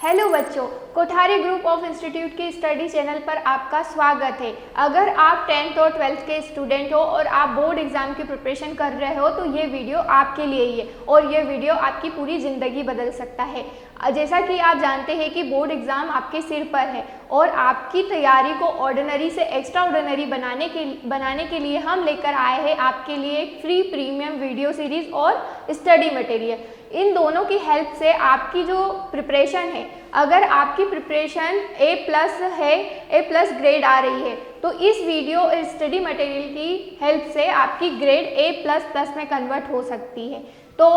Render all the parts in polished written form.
Hello बच्चों, Kothari group of institute के study channel पर आपका स्वागत है। अगर आप 10th और 12th के स्टूडेंट हो और आप बोर्ड एग्जाम की प्रिपरेशन कर रहे हो तो ये वीडियो आपके लिए ही है और ये वीडियो आपकी पूरी ज़िंदगी बदल सकता है। जैसा कि आप जानते हैं कि बोर्ड एग्ज़ाम आपके सिर पर है और आपकी तैयारी को ऑर्डिनरी से एक्स्ट्रा ऑर्डिनरी बनाने के लिए हम लेकर आए हैं आपके लिए एक फ्री प्रीमियम वीडियो सीरीज़ और स्टडी मटेरियल। इन दोनों की हेल्प से आपकी जो प्रिपरेशन है, अगर आपकी प्रिपरेशन A+ है, A+ ग्रेड आ रही है तो इस वीडियो और स्टडी मटेरियल की हेल्प से आपकी ग्रेड A++ में कन्वर्ट हो सकती है। तो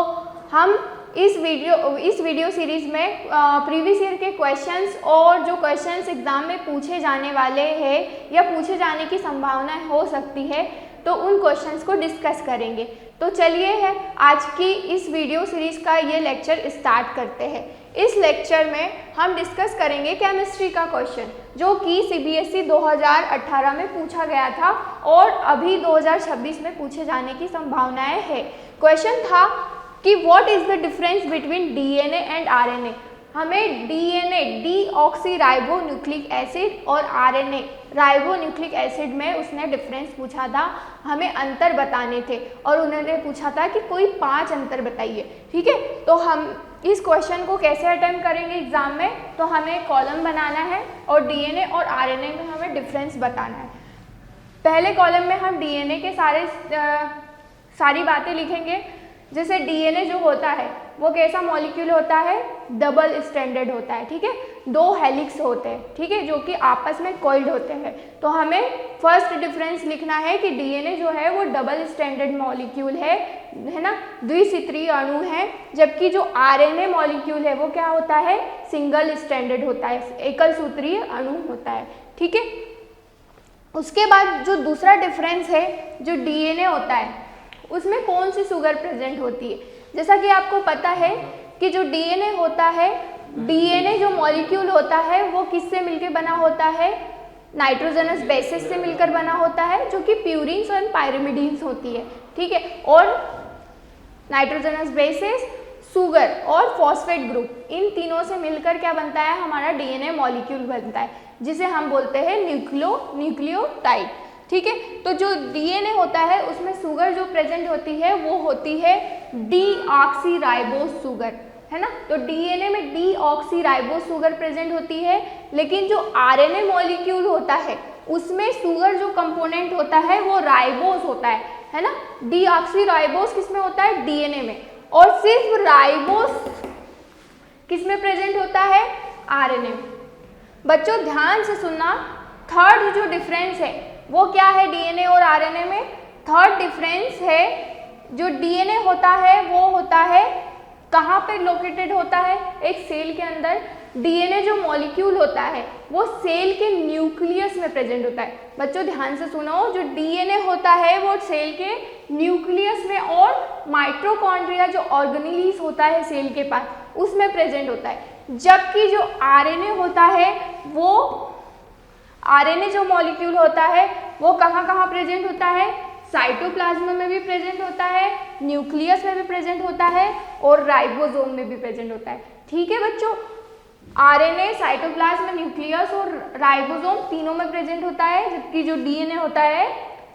हम इस वीडियो सीरीज़ में प्रीवियस ईयर के क्वेश्चंस और जो क्वेश्चंस एग्ज़ाम में पूछे जाने वाले हैं या पूछे जाने की संभावना हो सकती है तो उन क्वेश्चंस को डिस्कस करेंगे। तो चलिए है आज की इस वीडियो सीरीज़ का ये लेक्चर स्टार्ट करते हैं। इस लेक्चर में हम डिस्कस करेंगे केमिस्ट्री का क्वेश्चन जो कि CBSE 2018 में पूछा गया था और अभी 2026 में पूछे जाने की संभावनाएं है। क्वेश्चन था कि what is the difference between DNA and RNA। हमें DNA डीऑक्सीराइबोन्यूक्लिक एसिड और RNA राइबोन्यूक्लिक एसिड में उसने डिफरेंस पूछा था, हमें अंतर बताने थे और उन्होंने पूछा था कि कोई 5 अंतर बताइए। ठीक है, तो हम इस क्वेश्चन को कैसे अटेम्प्ट करेंगे एग्जाम में, तो हमें कॉलम बनाना है और DNA और RNA में हमें डिफरेंस बताना है। पहले कॉलम में हम DNA के सारी बातें लिखेंगे। जैसे DNA जो होता है वो कैसा मॉलिक्यूल होता है, डबल स्ट्रैंडेड होता है। ठीक है, 2 हेलिक्स होते हैं, ठीक है, जो कि आपस में कॉइल्ड होते हैं। तो हमें फर्स्ट डिफरेंस लिखना है कि DNA जो है वो डबल स्ट्रैंडेड मॉलिक्यूल है ना, द्विसूत्रीय अणु है, जबकि जो RNA मॉलिक्यूल है वो क्या होता है, सिंगल स्ट्रैंडेड होता है, एकल सूत्रीय अणु होता है। ठीक है, उसके बाद जो दूसरा डिफरेंस है, जो DNA होता है उसमें कौन सी शुगर प्रेजेंट होती है। जैसा कि आपको पता है कि जो DNA होता है, DNA जो मॉलिक्यूल होता है वो किससे मिलकर बना होता है, नाइट्रोजनस बेसिस से मिलकर बना होता है जो कि प्यूरिन्स और पायरिमिडीन्स होती है। ठीक है, और नाइट्रोजनस बेसिस, शुगर और फॉस्फेट ग्रुप, इन तीनों से मिलकर क्या बनता है, हमारा DNA मॉलिक्यूल बनता है जिसे हम बोलते हैं न्यूक्लियोटाइड। ठीक है, तो जो DNA होता है उसमें शुगर जो प्रेजेंट होती है वो होती है डीऑक्सीराइबोस शुगर, है ना। तो DNA में डीऑक्सीराइबोस शुगर प्रेजेंट होती है, लेकिन जो RNA मॉलिक्यूल होता है उसमें शुगर जो कंपोनेंट होता है वो राइबोस होता है ना। डीऑक्सीराइबोस किस में होता है, DNA में, और सिर्फ राइबोस किस में प्रेजेंट होता है, RNA में। बच्चों ध्यान से सुनना, थर्ड जो डिफरेंस है वो क्या है DNA और RNA में। थर्ड डिफरेंस है, जो DNA होता है वो होता है कहाँ पे लोकेटेड होता है, एक सेल के अंदर। DNA जो मॉलिक्यूल होता है वो सेल के न्यूक्लियस में प्रेजेंट होता है। बच्चों ध्यान से सुनो, जो DNA होता है वो सेल के न्यूक्लियस में और माइटोकॉन्ड्रिया जो ऑर्गेनेल्स होता है सेल के पास उसमें प्रेजेंट होता है, जबकि जो RNA होता है वो RNA जो मॉलिक्यूल होता है वो कहाँ प्रेजेंट होता है, साइटोप्लाज्म में भी प्रेजेंट होता है, न्यूक्लियस में भी प्रेजेंट होता है और राइबोसोम में भी प्रेजेंट होता है। ठीक है बच्चों, RNA, साइटोप्लाज्म, न्यूक्लियस और राइबोसोम तीनों में प्रेजेंट होता है, जबकि जो DNA होता है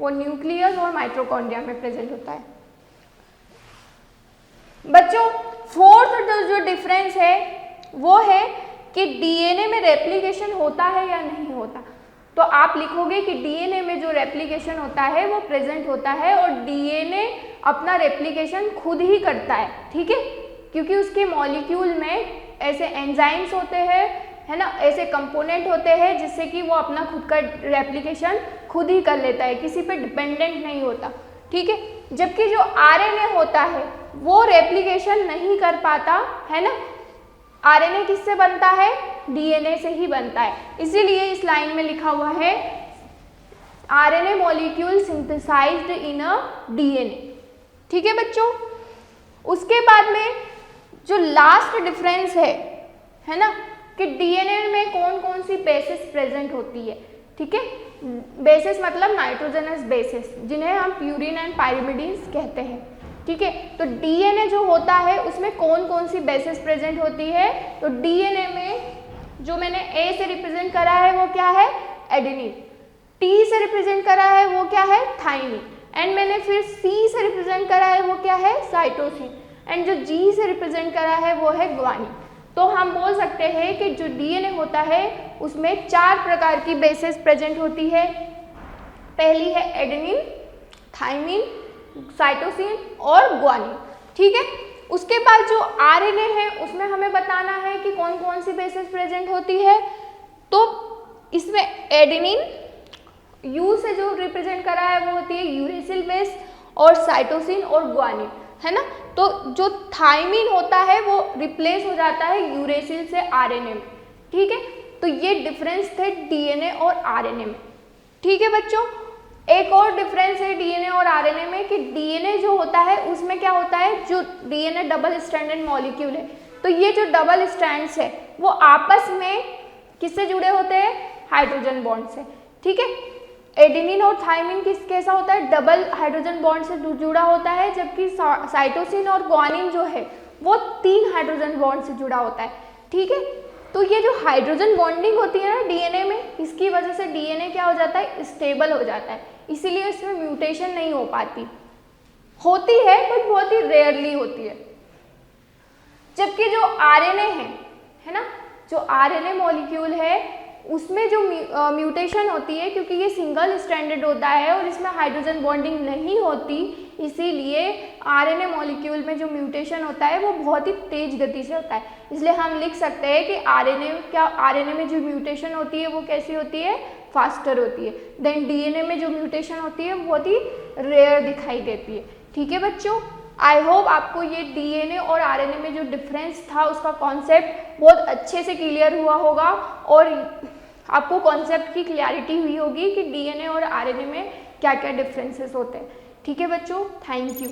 वो न्यूक्लियस और माइटोकॉन्ड्रिया में प्रेजेंट होता है। बच्चों फोर्थ जो डिफरेंस है वो है कि DNA में रेप्लिकेशन होता है या नहीं होता। तो आप लिखोगे कि DNA में जो रेप्लिकेशन होता है वो प्रेजेंट होता है और DNA अपना रेप्लिकेशन खुद ही करता है। ठीक है, क्योंकि उसके मॉलिक्यूल में ऐसे एंजाइम्स होते हैं, है ना, ऐसे कंपोनेंट होते हैं जिससे कि वो अपना खुद का रेप्लिकेशन खुद ही कर लेता है, किसी पे डिपेंडेंट नहीं होता। ठीक है, जबकि जो RNA होता है वो रेप्लिकेशन नहीं कर पाता, है ना। RNA किससे बनता है, DNA से ही बनता है, इसीलिए इस लाइन में लिखा हुआ है RNA मॉलिक्यूल सिंथेसाइज्ड इन अ DNA। ठीक है बच्चों, उसके बाद में जो लास्ट डिफरेंस है ना, कि DNA में कौन कौन सी बेसिस प्रेजेंट होती है। ठीक है, बेसिस मतलब नाइट्रोजनस बेसिस जिन्हें हम प्यूरिन एंड पायरिमिडीन्स कहते हैं। ठीक है। तो डीएनए जो होता है उसमें कौन कौन सी बेसिस प्रेजेंट होती है, तो डीएनए में जो मैंने ए से रिप्रेजेंट करा है वो क्या है, एडेनिन, टी से रिप्रेजेंट करा है वो क्या है, थाइमिन, एंड मैंने फिर सी से रिप्रेजेंट करा है वो क्या है, साइटोसिन, एंड जो जी से रिप्रेजेंट करा है वो है ग्वानिन। तो हम बोल सकते हैं कि जो डीएनए होता है उसमें 4 प्रकार की बेसिस प्रेजेंट होती है। पहली है एडेनिन, थाइमिन, साइटोसिन और ग्वानिन, ठीक है। उसके बाद जो आरएनए है उसमें हमें बताना है कि कौन कौन सी बेसिस प्रेजेंट होती है। तो इसमें एडेनिन, यू से जो रिप्रेजेंट करा है वो होती है यूरेसिल बेस, और साइटोसिन और ग्वानिन, है ना। तो जो थाइमिन होता है वो रिप्लेस हो जाता है यूरेसिल से आरएनए में, ठीक है। तो ये डिफरेंस थे डीएनए और आरएनए में, ठीक है बच्चों। एक और डिफरेंस है डीएनए और आरएनए में कि डीएनए जो होता है उसमें क्या होता है, जो डीएनए डबल स्ट्रैंडेड मॉलिक्यूल है, तो ये जो डबल स्ट्रैंड्स है वो आपस में किससे जुड़े होते हैं, हाइड्रोजन बॉन्ड से, ठीक है। एडेनिन और थाइमिन कैसा होता है, डबल हाइड्रोजन बॉन्ड से जुड़ा होता है, जबकि साइटोसिन और ग्वानिन जो है वो 3 हाइड्रोजन बॉन्ड से जुड़ा होता है, ठीक है। तो ये जो हाइड्रोजन बॉन्डिंग होती है ना डीएनए में, इसकी वजह से डीएनए क्या हो जाता है, स्टेबल हो जाता है, इसीलिए इसमें म्यूटेशन नहीं हो पाती, होती है बट बहुत ही रेयरली होती है। जबकि जो आरएनए है ना, जो आरएनए मॉलिक्यूल है उसमें जो म्यूटेशन होती है, क्योंकि ये सिंगल स्ट्रैंडेड होता है और इसमें हाइड्रोजन बॉन्डिंग नहीं होती, इसीलिए आरएनए मॉलिक्यूल में जो म्यूटेशन होता है वो बहुत ही तेज गति से होता है। इसलिए हम लिख सकते हैं कि आरएनए में जो म्यूटेशन होती है वो कैसी होती है, फास्टर होती है। देन डीएनए में जो म्यूटेशन होती है वो बहुत ही रेयर दिखाई देती है, ठीक है बच्चों। आई होप आपको ये डीएनए और आरएनए में जो डिफरेंस था उसका कॉन्सेप्ट बहुत अच्छे से क्लियर हुआ होगा, और आपको कॉन्सेप्ट की क्लैरिटी हुई होगी कि डीएनए और आरएनए में क्या क्या डिफरेंसेस होते हैं, ठीक है बच्चों। Thank you.